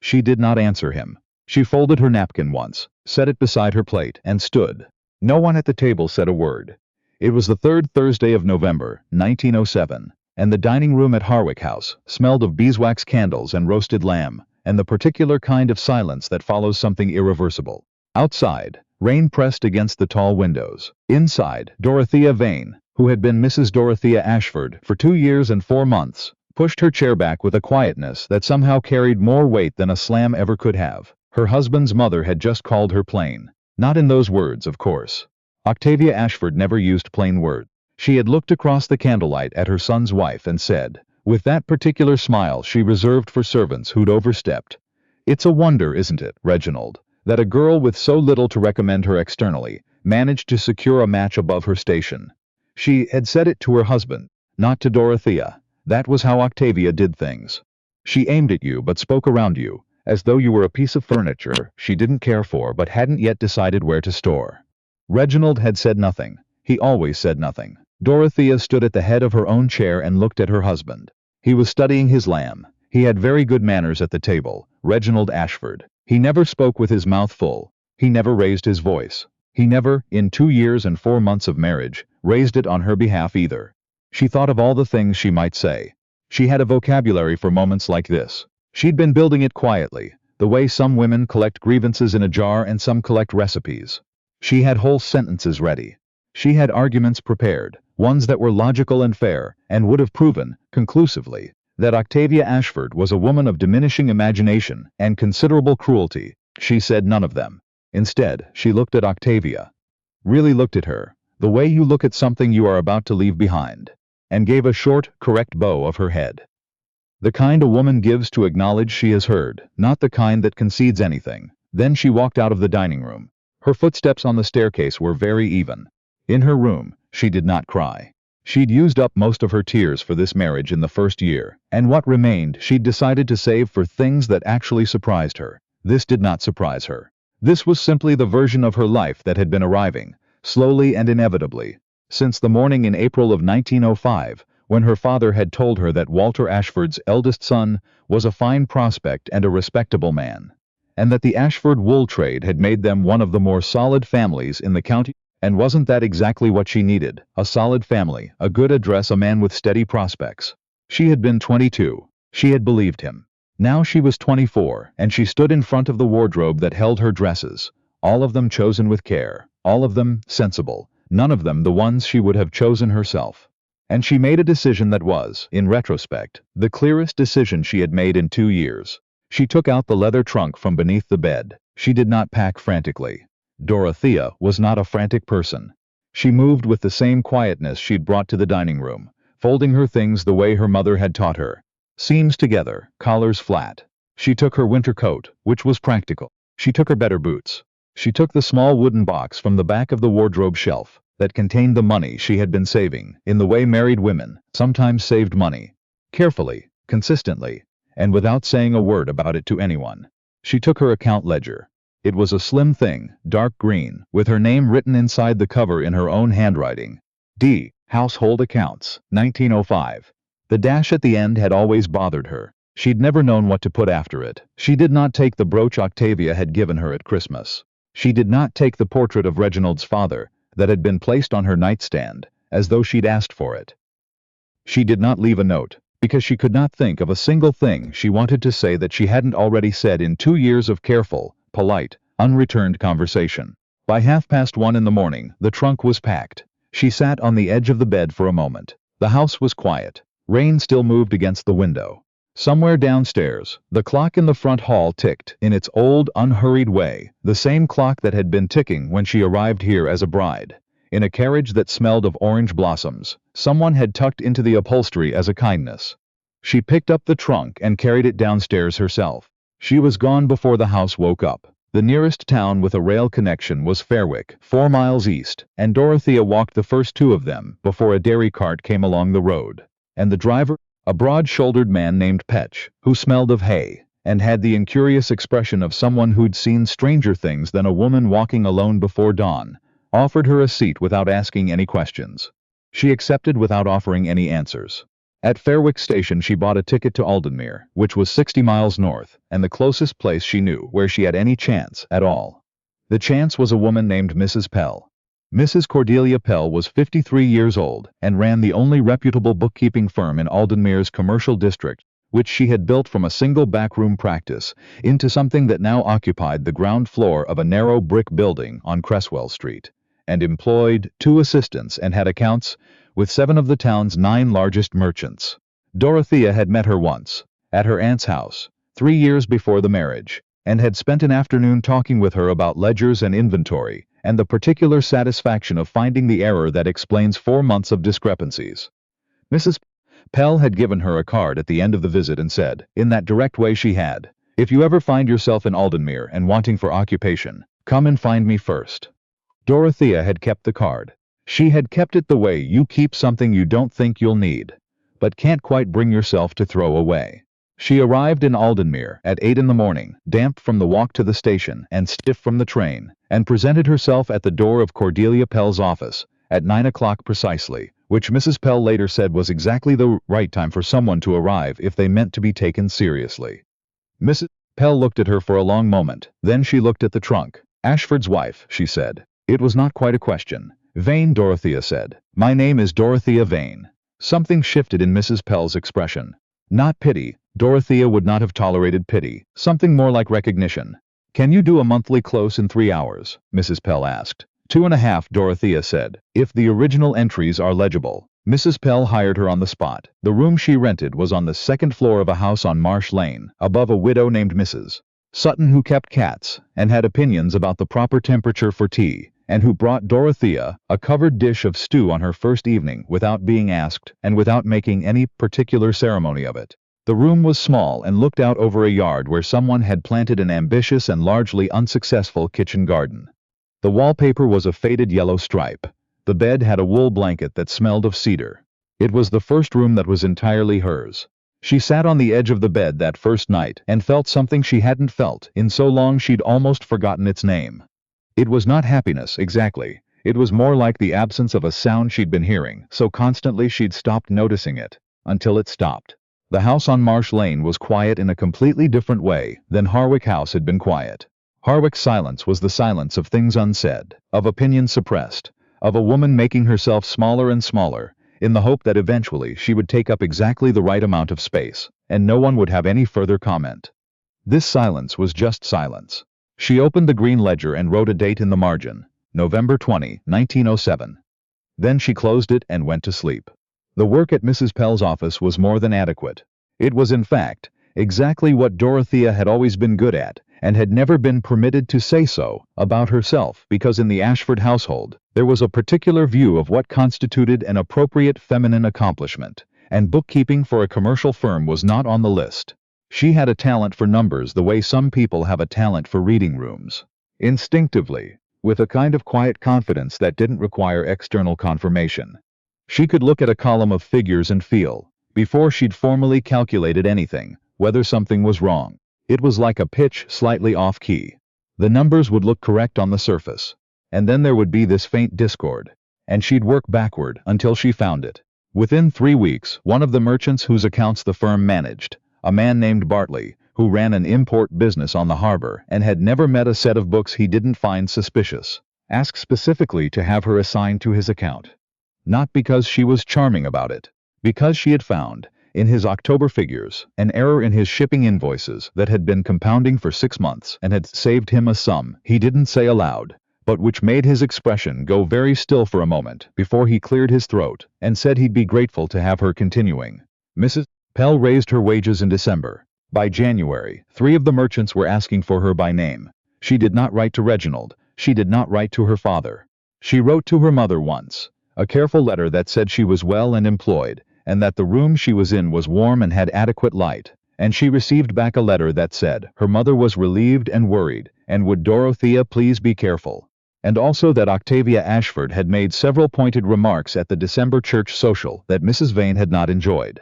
She did not answer him. She folded her napkin once, set it beside her plate, and stood. No one at the table said a word. It was the third Thursday of November, 1907, and the dining room at Harwick House smelled of beeswax candles and roasted lamb, and the particular kind of silence that follows something irreversible. Outside, rain pressed against the tall windows. Inside, Dorothea Vane, who had been Mrs. Dorothea Ashford for 2 years and 4 months, pushed her chair back with a quietness that somehow carried more weight than a slam ever could have. Her husband's mother had just called her plain. Not in those words, of course. Octavia Ashford never used plain words. She had looked across the candlelight at her son's wife and said, with that particular smile she reserved for servants who'd overstepped, "It's a wonder, isn't it, Reginald, that a girl with so little to recommend her externally managed to secure a match above her station." She had said it to her husband, not to Dorothea. That was how Octavia did things. She aimed at you but spoke around you, as though you were a piece of furniture she didn't care for but hadn't yet decided where to store. Reginald had said nothing. He always said nothing. Dorothea stood at the head of her own chair and looked at her husband. He was studying his lamb. He had very good manners at the table, Reginald Ashford. He never spoke with his mouth full. He never raised his voice. He never, in 2 years and 4 months of marriage, raised it on her behalf either. She thought of all the things she might say. She had a vocabulary for moments like this. She'd been building it quietly, the way some women collect grievances in a jar and some collect recipes. She had whole sentences ready. She had arguments prepared, ones that were logical and fair, and would have proven, conclusively, that Octavia Ashford was a woman of diminishing imagination and considerable cruelty. She said none of them. Instead, she looked at Octavia. Really looked at her, the way you look at something you are about to leave behind, and gave a short, correct bow of her head. The kind a woman gives to acknowledge she has heard, not the kind that concedes anything. Then she walked out of the dining room. Her footsteps on the staircase were very even. In her room, she did not cry. She'd used up most of her tears for this marriage in the first year, and what remained she'd decided to save for things that actually surprised her. This did not surprise her. This was simply the version of her life that had been arriving, slowly and inevitably, since the morning in April of 1905, when her father had told her that Walter Ashford's eldest son was a fine prospect and a respectable man, and that the Ashford wool trade had made them one of the more solid families in the county. And wasn't that exactly what she needed? A solid family, a good address, a man with steady prospects. She had been 22. She had believed him. Now she was 24, and she stood in front of the wardrobe that held her dresses, all of them chosen with care, all of them sensible, none of them the ones she would have chosen herself. And she made a decision that was, in retrospect, the clearest decision she had made in 2 years. She took out the leather trunk from beneath the bed. She did not pack frantically. Dorothea was not a frantic person. She moved with the same quietness she'd brought to the dining room, folding her things the way her mother had taught her. Seams together, collars flat. She took her winter coat, which was practical. She took her better boots. She took the small wooden box from the back of the wardrobe shelf that contained the money she had been saving, in the way married women sometimes saved money. Carefully, consistently, and without saying a word about it to anyone. She took her account ledger. It was a slim thing, dark green, with her name written inside the cover in her own handwriting. D. Household Accounts, 1905. The dash at the end had always bothered her. She'd never known what to put after it. She did not take the brooch Octavia had given her at Christmas. She did not take the portrait of Reginald's father that had been placed on her nightstand, as though she'd asked for it. She did not leave a note, because she could not think of a single thing she wanted to say that she hadn't already said in 2 years of careful, polite, unreturned conversation. By 1:30 in the morning, the trunk was packed. She sat on the edge of the bed for a moment. The house was quiet. Rain still moved against the window. Somewhere downstairs, the clock in the front hall ticked in its old, unhurried way, the same clock that had been ticking when she arrived here as a bride. In a carriage that smelled of orange blossoms, someone had tucked into the upholstery as a kindness. She picked up the trunk and carried it downstairs herself. She was gone before the house woke up. The nearest town with a rail connection was Harwick, 4 miles east, and Dorothea walked the first 2 of them before a dairy cart came along the road. And the driver, a broad-shouldered man named Petch, who smelled of hay, and had the incurious expression of someone who'd seen stranger things than a woman walking alone before dawn, offered her a seat without asking any questions. She accepted without offering any answers. At Fairwick Station she bought a ticket to Aldenmere, which was 60 miles north, and the closest place she knew where she had any chance at all. The chance was a woman named Mrs. Pell. Mrs. Cordelia Pell was 53 years old and ran the only reputable bookkeeping firm in Aldenmere's commercial district, which she had built from a single backroom practice into something that now occupied the ground floor of a narrow brick building on Cresswell Street, and employed 2 assistants and had accounts with 7 of the town's 9 largest merchants. Dorothea had met her once, at her aunt's house, 3 years before the marriage, and had spent an afternoon talking with her about ledgers and inventory, and the particular satisfaction of finding the error that explains 4 months of discrepancies. Mrs. Pell had given her a card at the end of the visit and said, in that direct way she had, "If you ever find yourself in Aldenmere and wanting for occupation, come and find me first." Dorothea had kept the card. She had kept it the way you keep something you don't think you'll need, but can't quite bring yourself to throw away. She arrived in Aldenmere at 8 in the morning, damp from the walk to the station and stiff from the train, and presented herself at the door of Cordelia Pell's office at 9 o'clock precisely, which Mrs. Pell later said was exactly the right time for someone to arrive if they meant to be taken seriously. Mrs. Pell looked at her for a long moment, then she looked at the trunk. "Ashford's wife," she said. It was not quite a question. "Vane," Dorothea said. "My name is Dorothea Vane." Something shifted in Mrs. Pell's expression. Not pity. Dorothea would not have tolerated pity. Something more like recognition. "Can you do a monthly close in 3 hours?" Mrs. Pell asked. 2.5, Dorothea said, "if the original entries are legible." Mrs. Pell hired her on the spot. The room she rented was on the 2nd floor of a house on Marsh Lane, above a widow named Mrs. Sutton who kept cats, and had opinions about the proper temperature for tea, and who brought Dorothea a covered dish of stew on her first evening without being asked and without making any particular ceremony of it. The room was small and looked out over a yard where someone had planted an ambitious and largely unsuccessful kitchen garden. The wallpaper was a faded yellow stripe. The bed had a wool blanket that smelled of cedar. It was the first room that was entirely hers. She sat on the edge of the bed that first night and felt something she hadn't felt in so long she'd almost forgotten its name. It was not happiness, exactly. It was more like the absence of a sound she'd been hearing, so constantly she'd stopped noticing it, until it stopped. The house on Marsh Lane was quiet in a completely different way than Harwick House had been quiet. Harwick's silence was the silence of things unsaid, of opinions suppressed, of a woman making herself smaller and smaller, in the hope that eventually she would take up exactly the right amount of space, and no one would have any further comment. This silence was just silence. She opened the green ledger and wrote a date in the margin, November 20, 1907. Then she closed it and went to sleep. The work at Mrs. Pell's office was more than adequate. It was, in fact, exactly what Dorothea had always been good at, and had never been permitted to say so about herself because in the Ashford household there was a particular view of what constituted an appropriate feminine accomplishment, and bookkeeping for a commercial firm was not on the list. She had a talent for numbers the way some people have a talent for reading rooms. Instinctively, with a kind of quiet confidence that didn't require external confirmation. She could look at a column of figures and feel, before she'd formally calculated anything, whether something was wrong. It was like a pitch slightly off-key. The numbers would look correct on the surface, and then there would be this faint discord, and she'd work backward until she found it. Within 3 weeks, one of the merchants whose accounts the firm managed, a man named Bartley, who ran an import business on the harbor and had never met a set of books he didn't find suspicious, asked specifically to have her assigned to his account. Not because she was charming about it, because she had found, in his October figures, an error in his shipping invoices that had been compounding for 6 months and had saved him a sum he didn't say aloud, but which made his expression go very still for a moment before he cleared his throat and said he'd be grateful to have her continuing. Mrs. Pell raised her wages in December. By January, 3 of the merchants were asking for her by name. She did not write to Reginald. She did not write to her father. She wrote to her mother once, a careful letter that said she was well and employed, and that the room she was in was warm and had adequate light, and she received back a letter that said her mother was relieved and worried, and would Dorothea please be careful, and also that Octavia Ashford had made several pointed remarks at the December church social that Mrs. Vane had not enjoyed.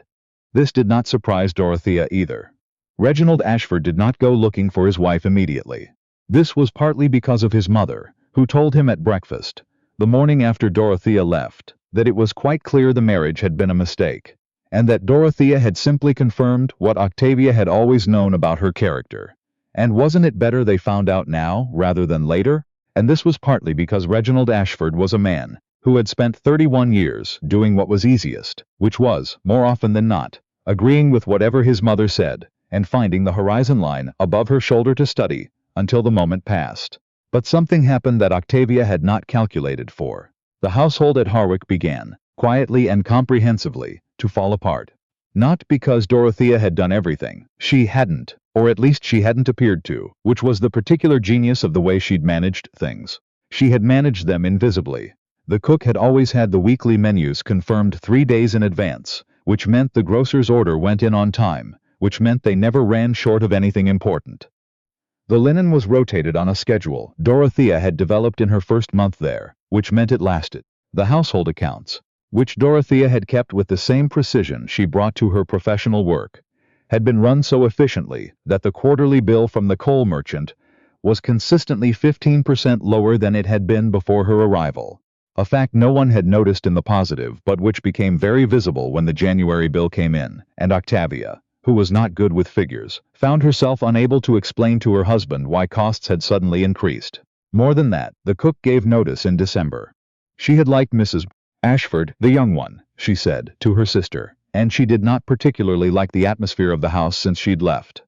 This did not surprise Dorothea either. Reginald Ashford did not go looking for his wife immediately. This was partly because of his mother, who told him at breakfast, the morning after Dorothea left, that it was quite clear the marriage had been a mistake, and that Dorothea had simply confirmed what Octavia had always known about her character. And wasn't it better they found out now rather than later? And this was partly because Reginald Ashford was a man who had spent 31 years doing what was easiest, which was, more often than not, agreeing with whatever his mother said, and finding the horizon line above her shoulder to study, until the moment passed. But something happened that Octavia had not calculated for. The household at Harwick began, quietly and comprehensively, to fall apart. Not because Dorothea had done everything. She hadn't, or at least she hadn't appeared to, which was the particular genius of the way she'd managed things. She had managed them invisibly. The cook had always had the weekly menus confirmed 3 days in advance, which meant the grocer's order went in on time, which meant they never ran short of anything important. The linen was rotated on a schedule Dorothea had developed in her first month there, which meant it lasted. The household accounts, which Dorothea had kept with the same precision she brought to her professional work, had been run so efficiently that the quarterly bill from the coal merchant was consistently 15% lower than it had been before her arrival. A fact no one had noticed in the positive but which became very visible when the January bill came in, and Octavia, who was not good with figures, found herself unable to explain to her husband why costs had suddenly increased. More than that, the cook gave notice in December. She had liked Mrs. Ashford, the young one, she said, to her sister, and she did not particularly like the atmosphere of the house since she'd left.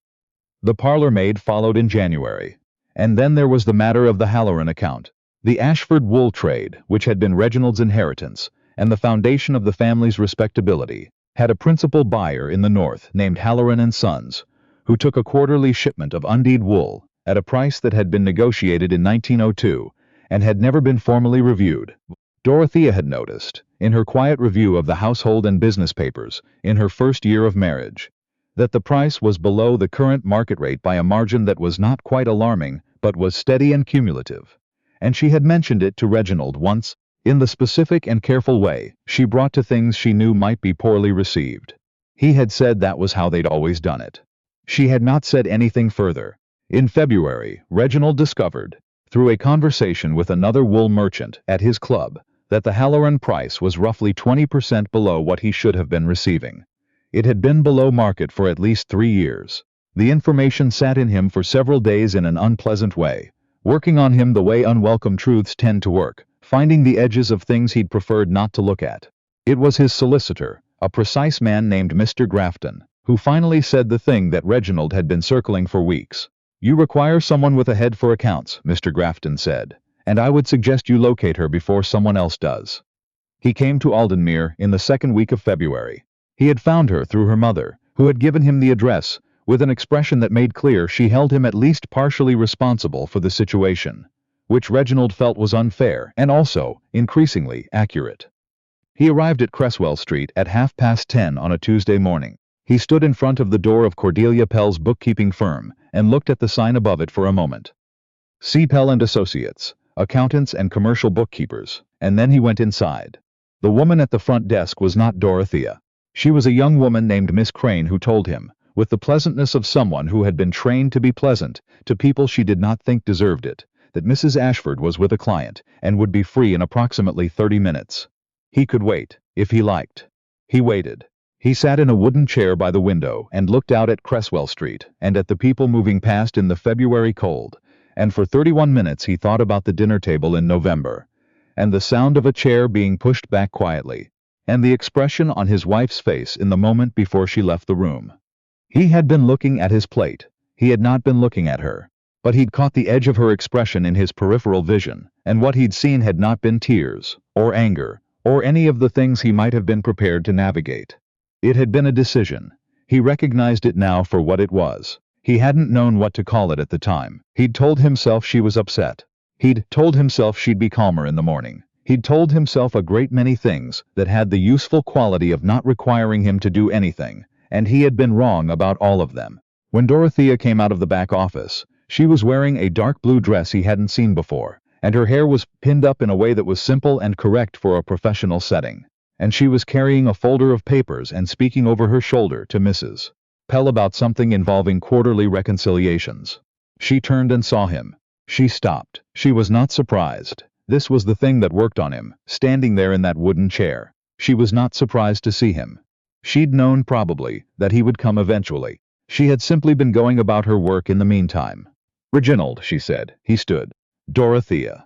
The parlor maid followed in January. And then there was the matter of the Halloran account. The Ashford wool trade, which had been Reginald's inheritance, and the foundation of the family's respectability, had a principal buyer in the north named Halloran and Sons, who took a quarterly shipment of undyed wool at a price that had been negotiated in 1902 and had never been formally reviewed. Dorothea had noticed, in her quiet review of the household and business papers in her first year of marriage, that the price was below the current market rate by a margin that was not quite alarming but was steady and cumulative. And she had mentioned it to Reginald once, in the specific and careful way she brought to things she knew might be poorly received. He had said that was how they'd always done it. She had not said anything further. In February, Reginald discovered, through a conversation with another wool merchant at his club, that the Halloran price was roughly 20% below what he should have been receiving. It had been below market for at least 3 years. The information sat in him for several days in an unpleasant way, working on him the way unwelcome truths tend to work, finding the edges of things he'd preferred not to look at. It was his solicitor, a precise man named Mr. Grafton, who finally said the thing that Reginald had been circling for weeks. "You require someone with a head for accounts," Mr. Grafton said, "and I would suggest you locate her before someone else does." He came to Aldenmere in the second week of February. He had found her through her mother, who had given him the address, with an expression that made clear she held him at least partially responsible for the situation, which Reginald felt was unfair and also, increasingly, accurate. He arrived at Cresswell Street at 10:30 on a Tuesday morning. He stood in front of the door of Cordelia Pell's bookkeeping firm and looked at the sign above it for a moment. C. Pell and Associates, accountants and commercial bookkeepers, and then he went inside. The woman at the front desk was not Dorothea. She was a young woman named Miss Crane who told him, with the pleasantness of someone who had been trained to be pleasant to people she did not think deserved it, that Mrs. Ashford was with a client and would be free in approximately 30 minutes. He could wait, if he liked. He waited. He sat in a wooden chair by the window and looked out at Cresswell Street and at the people moving past in the February cold, and for 31 minutes he thought about the dinner table in November, and the sound of a chair being pushed back quietly, and the expression on his wife's face in the moment before she left the room. He had been looking at his plate. He had not been looking at her. But he'd caught the edge of her expression in his peripheral vision, and what he'd seen had not been tears, or anger, or any of the things he might have been prepared to navigate. It had been a decision. He recognized it now for what it was. He hadn't known what to call it at the time. He'd told himself she was upset. He'd told himself she'd be calmer in the morning. He'd told himself a great many things that had the useful quality of not requiring him to do anything, and he had been wrong about all of them. When Dorothea came out of the back office, she was wearing a dark blue dress he hadn't seen before, and her hair was pinned up in a way that was simple and correct for a professional setting, and she was carrying a folder of papers and speaking over her shoulder to Mrs. Pell about something involving quarterly reconciliations. She turned and saw him. She stopped. She was not surprised. This was the thing that worked on him, standing there in that wooden chair. She was not surprised to see him. She'd known, probably, that he would come eventually. She had simply been going about her work in the meantime. "Reginald," she said. He stood. "Dorothea."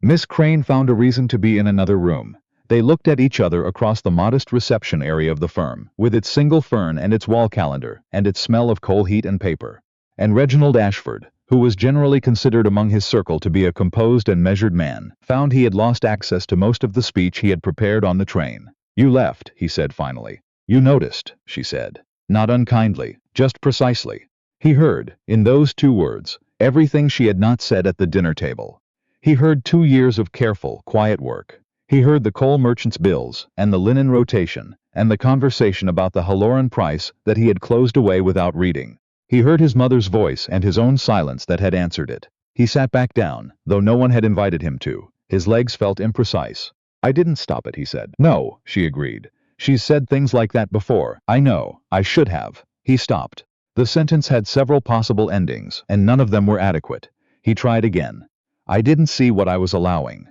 Miss Crane found a reason to be in another room. They looked at each other across the modest reception area of the firm, with its single fern and its wall calendar, and its smell of coal heat and paper. And Reginald Ashford, who was generally considered among his circle to be a composed and measured man, found he had lost access to most of the speech he had prepared on the train. "You left," he said finally. "You noticed," she said. Not unkindly, just precisely. He heard, in those two words, everything she had not said at the dinner table. He heard 2 years of careful, quiet work. He heard the coal merchant's bills, and the linen rotation, and the conversation about the Halloran price that he had closed away without reading. He heard his mother's voice and his own silence that had answered it. He sat back down, though no one had invited him to. His legs felt imprecise. "I didn't stop it," he said. "No," she agreed. "She's said things like that before. I know. I should have." He stopped. The sentence had several possible endings, and none of them were adequate. He tried again. "I didn't see what I was allowing."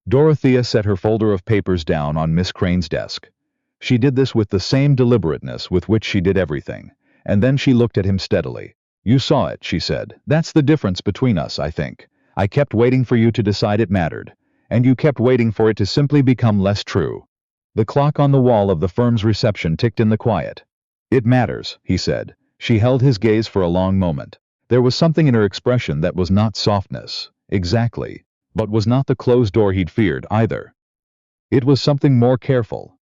Dorothea set her folder of papers down on Miss Crane's desk. She did this with the same deliberateness with which she did everything, and then she looked at him steadily. "You saw it," she said. "That's the difference between us, I think. I kept waiting for you to decide it mattered, and you kept waiting for it to simply become less true." The clock on the wall of the firm's reception ticked in the quiet. "It matters," he said. She held his gaze for a long moment. There was something in her expression that was not softness, exactly, but was not the closed door he'd feared either. It was something more careful.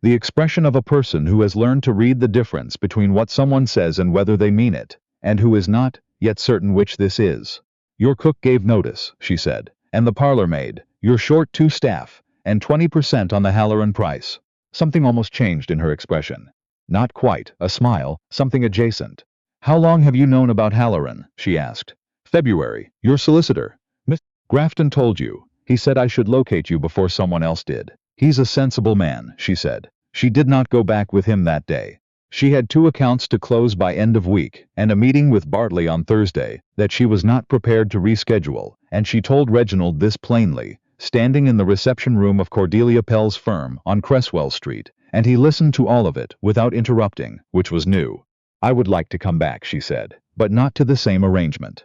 The expression of a person who has learned to read the difference between what someone says and whether they mean it, and who is not yet certain which this is. "Your cook gave notice," she said, "and the parlor maid. You're short 2 staff, and 20% on the Halloran price." Something almost changed in her expression. Not quite a smile, something adjacent. "How long have you known about Halloran?" she asked. "February. Your solicitor, Miss Grafton, told you. He said I should locate you before someone else did. He's a sensible man," she said. She did not go back with him that day. She had 2 accounts to close by end of week, and a meeting with Bartley on Thursday that she was not prepared to reschedule, and she told Reginald this plainly, standing in the reception room of Cordelia Pell's firm on Cresswell Street, and he listened to all of it without interrupting, which was new. "I would like to come back," she said, "but not to the same arrangement."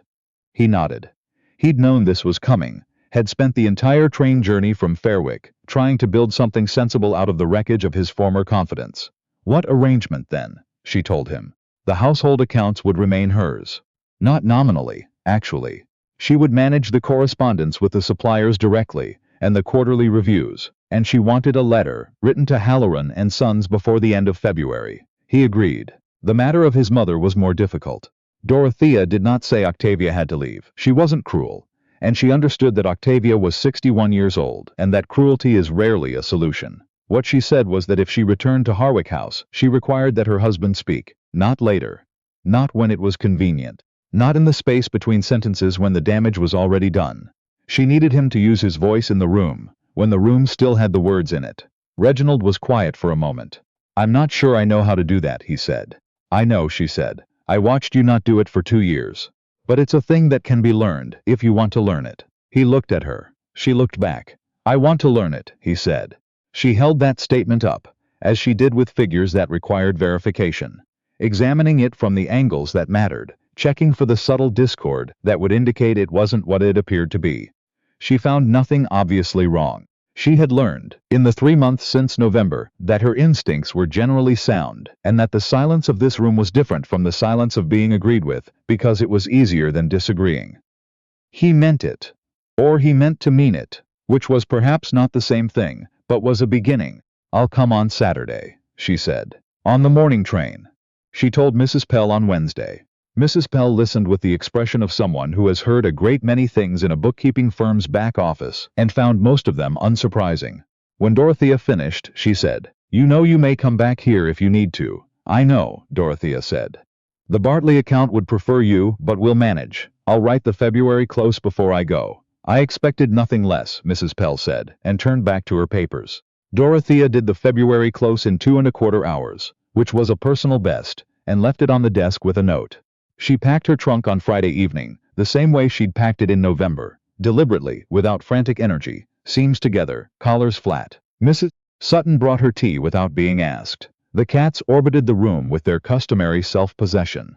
He nodded. He'd known this was coming, had spent the entire train journey from Harwick trying to build something sensible out of the wreckage of his former confidence. What arrangement, then? She told him. The household accounts would remain hers. Not nominally, actually. She would manage the correspondence with the suppliers directly, and the quarterly reviews, and she wanted a letter written to Halloran and Sons before the end of February. He agreed. The matter of his mother was more difficult. Dorothea did not say Octavia had to leave. She wasn't cruel, and she understood that Octavia was 61 years old, and that cruelty is rarely a solution. What she said was that if she returned to Harwick House, she required that her husband speak, not later, not when it was convenient, not in the space between sentences when the damage was already done. She needed him to use his voice in the room, when the room still had the words in it. Reginald was quiet for a moment. "I'm not sure I know how to do that," he said. "I know," she said. "I watched you not do it for 2 years. But it's a thing that can be learned, if you want to learn it." He looked at her. She looked back. "I want to learn it," he said. She held that statement up, as she did with figures that required verification, examining it from the angles that mattered, checking for the subtle discord that would indicate it wasn't what it appeared to be. She found nothing obviously wrong. She had learned, in the 3 months since November, that her instincts were generally sound, and that the silence of this room was different from the silence of being agreed with, because it was easier than disagreeing. He meant it. Or he meant to mean it, which was perhaps not the same thing, but was a beginning. "I'll come on Saturday," she said. "On the morning train." She told Mrs. Pell on Wednesday. Mrs. Pell listened with the expression of someone who has heard a great many things in a bookkeeping firm's back office and found most of them unsurprising. When Dorothea finished, she said, "You know you may come back here if you need to." "I know," Dorothea said. "The Bartley account would prefer you, but we'll manage. I'll write the February close before I go." "I expected nothing less," Mrs. Pell said, and turned back to her papers. Dorothea did the February close in 2¼ hours, which was a personal best, and left it on the desk with a note. She packed her trunk on Friday evening, the same way she'd packed it in November, deliberately, without frantic energy, seams together, collars flat. Mrs. Sutton brought her tea without being asked. The cats orbited the room with their customary self-possession.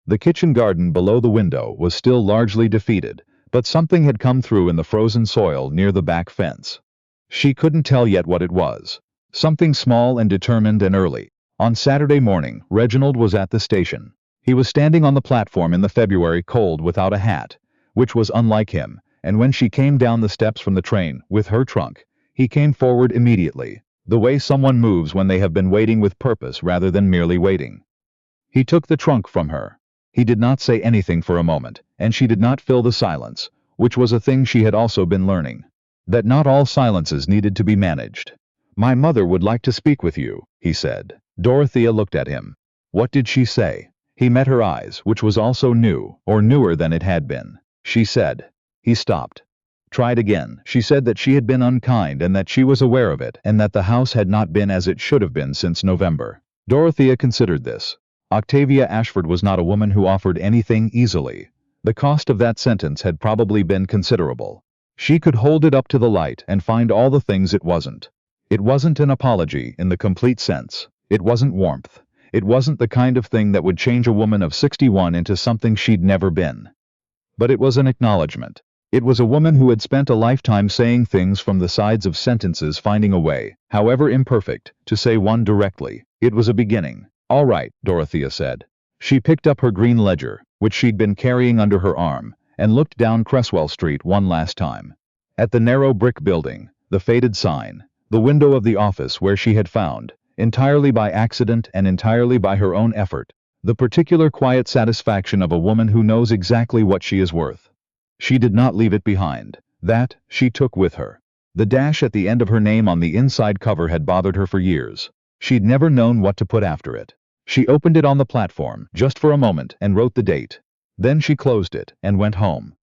The kitchen garden below the window was still largely defeated, but something had come through in the frozen soil near the back fence. She couldn't tell yet what it was. Something small and determined and early. On Saturday morning, Reginald was at the station. He was standing on the platform in the February cold without a hat, which was unlike him, and when she came down the steps from the train with her trunk, he came forward immediately, the way someone moves when they have been waiting with purpose rather than merely waiting. He took the trunk from her. He did not say anything for a moment, and she did not fill the silence, which was a thing she had also been learning. That not all silences needed to be managed. "My mother would like to speak with you," he said. Dorothea looked at him. What did she say? He met her eyes, which was also new, or newer than it had been. She said. He stopped. Tried again. She said that she had been unkind and that she was aware of it, and that the house had not been as it should have been since November. Dorothea considered this. Octavia Ashford was not a woman who offered anything easily. The cost of that sentence had probably been considerable. She could hold it up to the light and find all the things it wasn't. It wasn't an apology in the complete sense. It wasn't warmth. It wasn't the kind of thing that would change a woman of 61 into something she'd never been. But it was an acknowledgement. It was a woman who had spent a lifetime saying things from the sides of sentences, finding a way, however imperfect, to say one directly. It was a beginning. "All right," Dorothea said. She picked up her green ledger, which she'd been carrying under her arm, and looked down Cresswell Street one last time. At the narrow brick building, the faded sign, the window of the office where she had found, entirely by accident and entirely by her own effort, the particular quiet satisfaction of a woman who knows exactly what she is worth. She did not leave it behind. That, she took with her. The dash at the end of her name on the inside cover had bothered her for years. She'd never known what to put after it. She opened it on the platform, just for a moment, and wrote the date. Then she closed it, and went home.